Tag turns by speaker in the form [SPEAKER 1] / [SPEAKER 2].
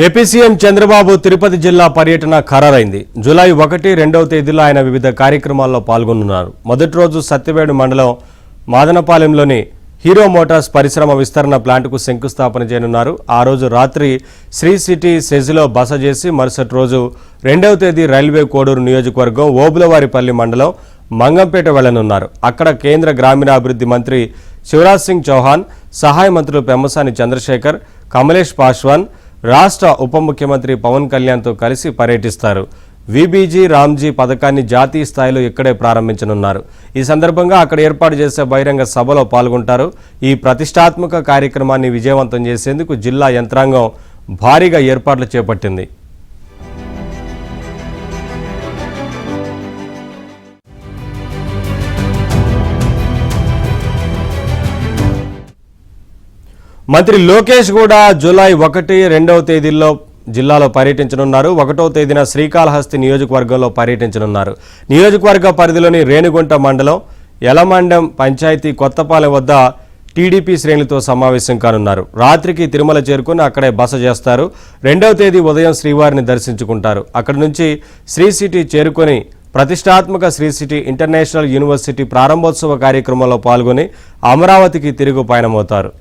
[SPEAKER 1] AP CM Chandrababu Tirupati జిల్లా పర్యటన ఖరారైంది. July 1, 2వ తేదీల్లో ఆయన వివిధ కార్యక్రమాల్లో పాల్గొనున్నారు. మొదటి రోజు సత్యవేడు మండలం మాదనపాలెంలోని హీరో మోటార్స్ పరిశ్రమ విస్తరణ ప్లాంట్కు శంకుస్థాపన చేయనున్నారు. ఆ రోజు రాత్రి శ్రీ సిటీ సెజ్లో బస చేసి మరుసటి రోజు 2వ తేదీ రైల్వే కోడూరు నియోజకవర్గం ఓబులవారిపల్లి మండలం మంగంపేట వెళ్లనున్నారు. అక్కడ కేంద్ర గ్రామీణాభివృద్ధి మంత్రి శివరాజ్ సింగ్ చౌహాన్, సహాయ మంత్రులు పెమ్మసాని చంద్రశేఖర్, కమలేష్ పాశ్వాన్, రాష్ట్ర ఉప ముఖ్యమంత్రి పవన్ కళ్యాణ్తో కలిసి పర్యటిస్తారు. వీబీజీ రామ్జీ పథకాన్ని జాతీయ స్థాయిలో ఇక్కడే ప్రారంభించనున్నారు. ఈ సందర్భంగా అక్కడ ఏర్పాటు చేసే బహిరంగ సభలో పాల్గొంటారు. ఈ ప్రతిష్టాత్మక కార్యక్రమాన్ని విజయవంతం చేసేందుకు జిల్లా యంత్రాంగం భారీగా ఏర్పాట్లు చేపట్టింది. మంత్రి లోకేష్ కూడా జూలై 1, 2వ తేదీల్లో జిల్లాలో పర్యటించనున్నారు. 1వ తేదీన శ్రీకాళహస్తి నియోజకవర్గంలో పర్యటించనున్నారు. నియోజకవర్గ పరిధిలోని రేణిగుంట మండలం యలమండం పంచాయతీ కొత్తపాలెం వద్ద టీడీపీ శ్రేణులతో సమావేశం కానున్నారు. రాత్రికి తిరుమల చేరుకుని అక్కడే బస చేస్తారు. 2వ తేదీ ఉదయం శ్రీవారిని దర్శించుకుంటారు. అక్కడి నుంచి శ్రీ సిటీ చేరుకొని ప్రతిష్టాత్మక శ్రీ సిటీ ఇంటర్నేషనల్ యూనివర్సిటీ ప్రారంభోత్సవ కార్యక్రమంలో పాల్గొని అమరావతికి తిరుగు పయనమవుతారు.